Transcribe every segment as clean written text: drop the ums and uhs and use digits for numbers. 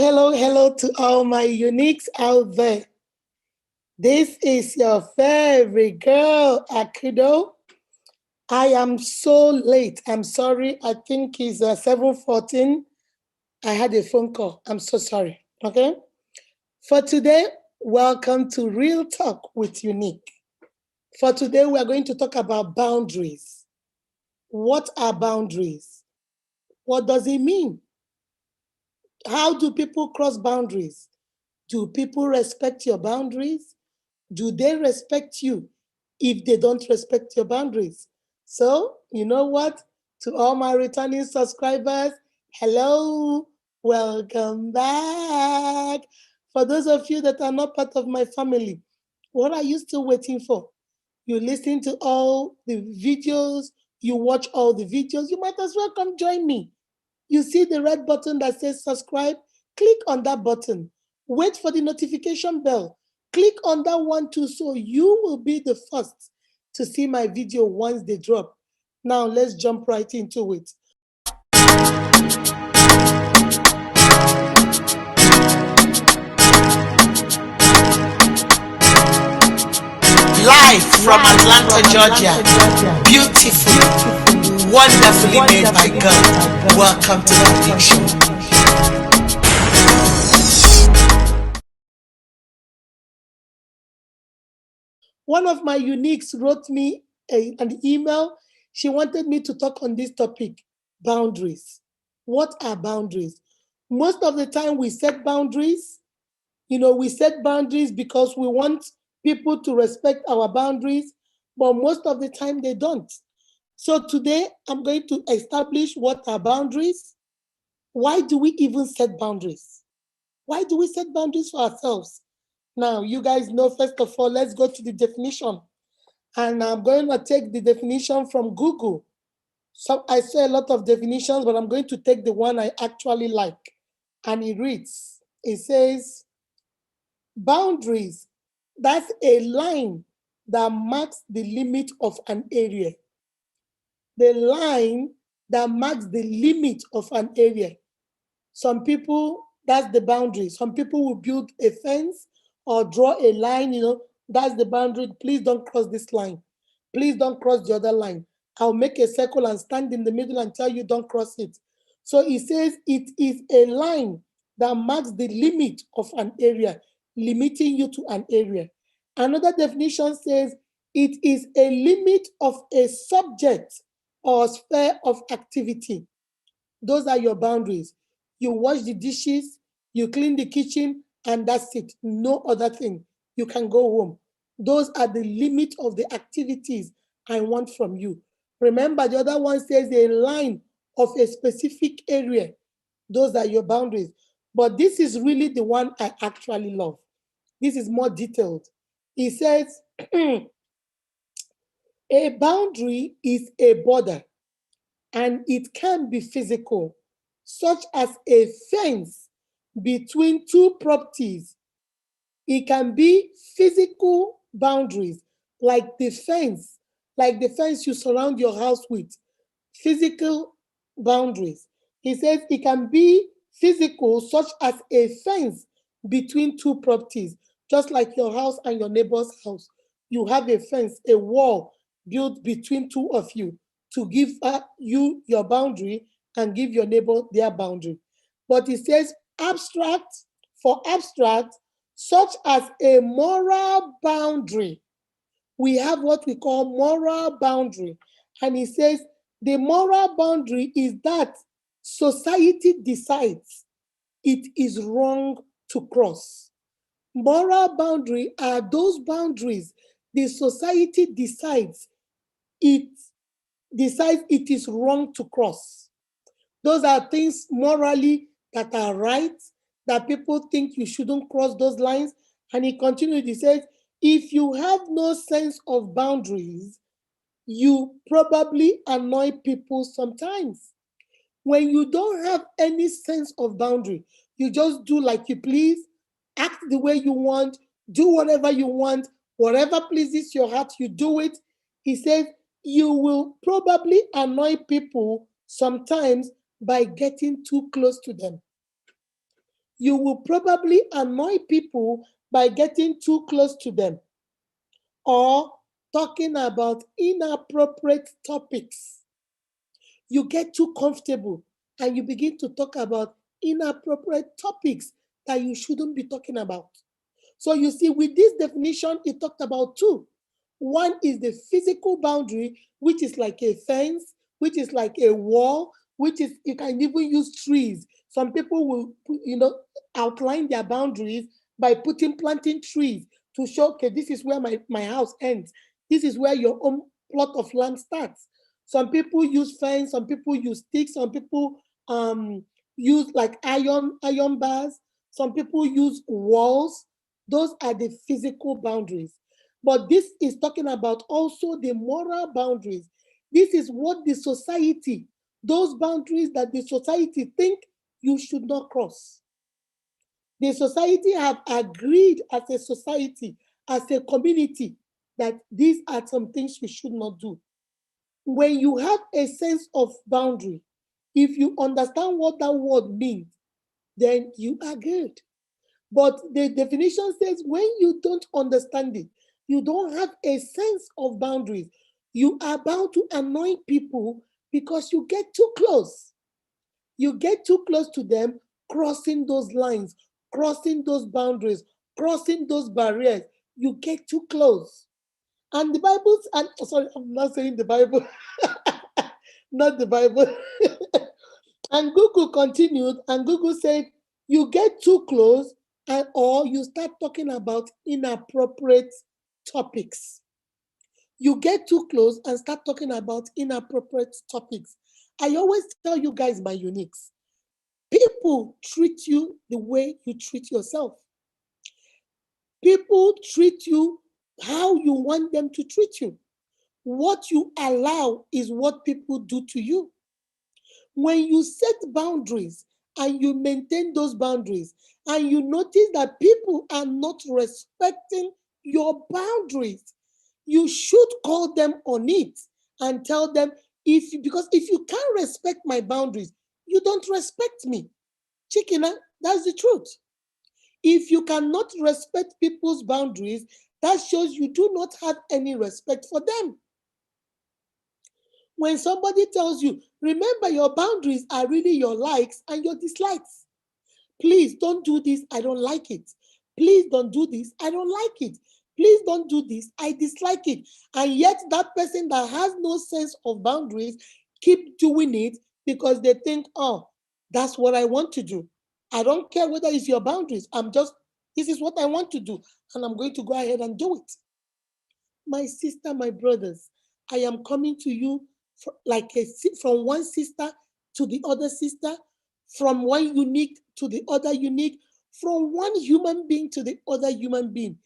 Hello to all my uniques out there. This is your favorite girl, Akudo. I am so late. I'm sorry. I think it's 7:14. I had a phone call. I'm so sorry. Okay. For today, welcome to Real Talk with Unique. For today, we are going to talk about boundaries. What are boundaries? What does it mean? How do people cross boundaries? Do people respect your boundaries? Do they respect you if they don't respect your boundaries? So, you know what? To all my returning subscribers, hello, welcome back. For those of you that are not part of my family, what are you still waiting for? You listen to all the videos, you watch all the videos, you might as well come join me. You see the red button that says subscribe? Click on that button. Wait for the notification bell. Click on that one too so you will be the first to see my video once they drop. Now let's jump right into it. Live from Atlanta, Georgia. Beautiful, wonderfully made by God. Welcome to the Big Show. One of my uniques wrote me an email. She wanted me to talk on this topic, boundaries. What are boundaries? Most of the time we set boundaries. We set boundaries because we want people to respect our boundaries, but most of the time they don't. So today I'm going to establish what are boundaries. Why do we even set boundaries? Why do we set boundaries for ourselves? Now, you guys know, first of all, let's go to the definition. And I'm going to take the definition from Google. So I say a lot of definitions, but I'm going to take the one I actually like. And it says, boundaries, that's a line that marks the limit of an area. The line that marks the limit of an area. Some people, that's the boundary. Some people will build a fence or draw a line, that's the boundary. Please don't cross this line. Please don't cross the other line. I'll make a circle and stand in the middle and tell you don't cross it. So it says it is a line that marks the limit of an area, limiting you to an area. Another definition says it is a limit of a subject or sphere of activity. Those are your boundaries. You wash the dishes, you clean the kitchen, and that's it. No other thing. You can go home. Those are the limit of the activities I want from you. Remember, the other one says a line of a specific area. Those are your boundaries. But this is really the one I actually love. This is more detailed. It says, a boundary is a border, and it can be physical, such as a fence between two properties. It can be physical boundaries, like the fence you surround your house with, physical boundaries. He says it can be physical, such as a fence between two properties, just like your house and your neighbor's house. You have a fence, a wall built between two of you to give you your boundary and give your neighbor their boundary. But it says abstract, for abstract, such as a moral boundary. We have what we call moral boundary. And he says the moral boundary is that society decides it is wrong to cross. Moral boundary are those boundaries the society decides it is wrong to cross. Those are things morally that are right, that people think you shouldn't cross those lines. And he continued, he says, if you have no sense of boundaries, you probably annoy people sometimes. When you don't have any sense of boundary, you just do like you please, act the way you want, do whatever you want, whatever pleases your heart, you do it. He says, you will probably annoy people sometimes by getting too close to them. You will probably annoy people by getting too close to them or talking about inappropriate topics. You get too comfortable and you begin to talk about inappropriate topics that you shouldn't be talking about. So you see, with this definition, it talked about two. One is the physical boundary, which is like a fence, which is like a wall, which is you can even use trees. Some people will, outline their boundaries by planting trees to show, okay, this is where my house ends. This is where your own plot of land starts. Some people use fence, some people use sticks, some people use like iron bars, some people use walls. Those are the physical boundaries. But this is talking about also the moral boundaries. This is what the society, those boundaries that the society think you should not cross. The society have agreed as a society, as a community, that these are some things we should not do. When you have a sense of boundary, if you understand what that word means, then you are good. But the definition says when you don't understand it, you don't have a sense of boundaries, you are bound to annoy people because you get too close. You get too close to them, crossing those lines, crossing those boundaries, crossing those barriers. You get too close. And the Bible, and sorry, I'm not saying the Bible, not the Bible. And Google continued, and Google said, you get too close, or you start talking about inappropriate topics. You get too close and start talking about inappropriate topics. I always tell you guys, my uniques, people treat you the way you treat yourself. People treat you how you want them to treat you. What you allow is what people do to you. When you set boundaries and you maintain those boundaries and you notice that people are not respecting your boundaries, you should call them on it and tell them, because if you can't respect my boundaries, you don't respect me. Chikina, that's the truth. If you cannot respect people's boundaries, that shows you do not have any respect for them. When somebody tells you, remember your boundaries are really your likes and your dislikes. Please don't do this, I don't like it. Please don't do this, I don't like it. Please don't do this, I dislike it. And yet that person that has no sense of boundaries keep doing it because they think, oh, that's what I want to do. I don't care whether it's your boundaries. This is what I want to do, and I'm going to go ahead and do it. My sister, my brothers, I am coming to you from one sister to the other sister, from one unique to the other unique, from one human being to the other human being.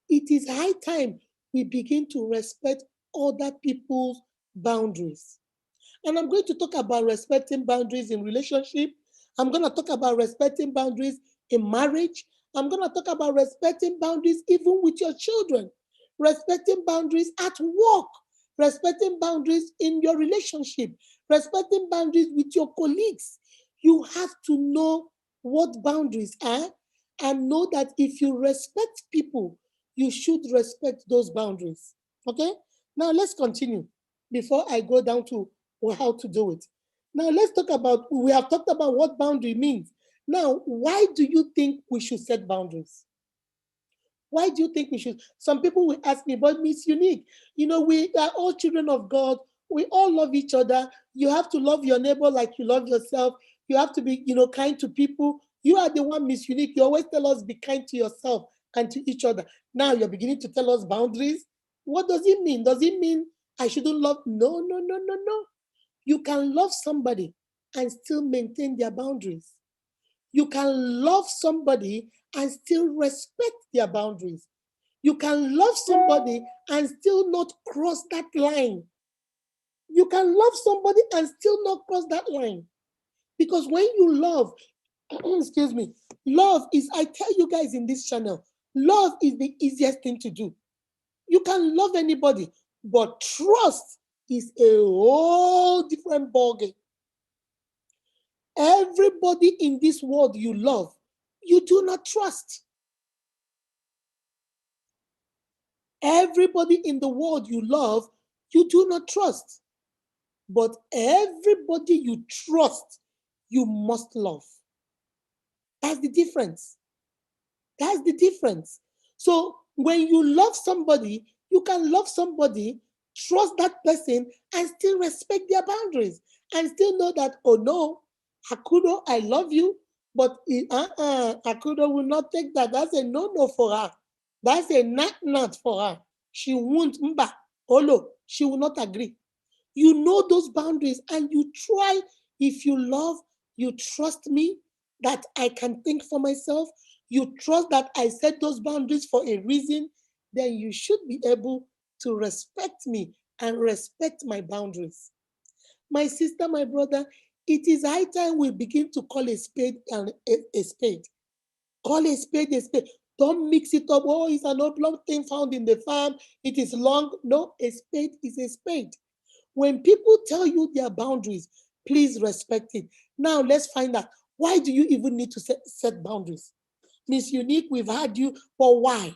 It is high time we begin to respect other people's boundaries. And I'm going to talk about respecting boundaries in relationship. I'm going to talk about respecting boundaries in marriage. I'm going to talk about respecting boundaries even with your children, respecting boundaries at work, respecting boundaries in your relationship, respecting boundaries with your colleagues. You have to know what boundaries are and know that if you respect people, you should respect those boundaries. Okay? Now let's continue before I go down to how to do it. Now let's talk about, we have talked about what boundary means. Now, why do you think we should set boundaries? Why do you think we should? Some people will ask me, but Miss Unique, we are all children of God. We all love each other. You have to love your neighbor like you love yourself. You have to be, kind to people. You are the one, Miss Unique. You always tell us be kind to yourself and to each other. Now you're beginning to tell us boundaries. What does it mean? Does it mean I shouldn't love? No, no, no, no, no. You can love somebody and still maintain their boundaries. You can love somebody and still respect their boundaries. You can love somebody and still not cross that line. You can love somebody and still not cross that line. Because when you love, excuse me, love is, I tell you guys in this channel, love is the easiest thing to do. You can love anybody, but trust is a whole different ballgame. Everybody in this world you love, you do not trust. Everybody in the world you love, you do not trust. But everybody you trust, you must love. That's the difference. That's the difference. So when you love somebody, you can love somebody, trust that person, and still respect their boundaries, and still know that, oh no, Akudo, I love you, but Akudo will not take that. That's a no-no for her. That's a not for her. She won't, mba, olo, she will not agree. You know those boundaries and you try. If you love, you trust me that I can think for myself, you trust that I set those boundaries for a reason, then you should be able to respect me and respect my boundaries. My sister, my brother, it is high time we begin to call a spade a spade. Call a spade a spade. Don't mix it up. Oh, it's an oblong thing found in the farm. It is long. No, a spade is a spade. When people tell you their boundaries, please respect it. Now let's find out, why do you even need to set boundaries? Miss Unique, we've had you, but why?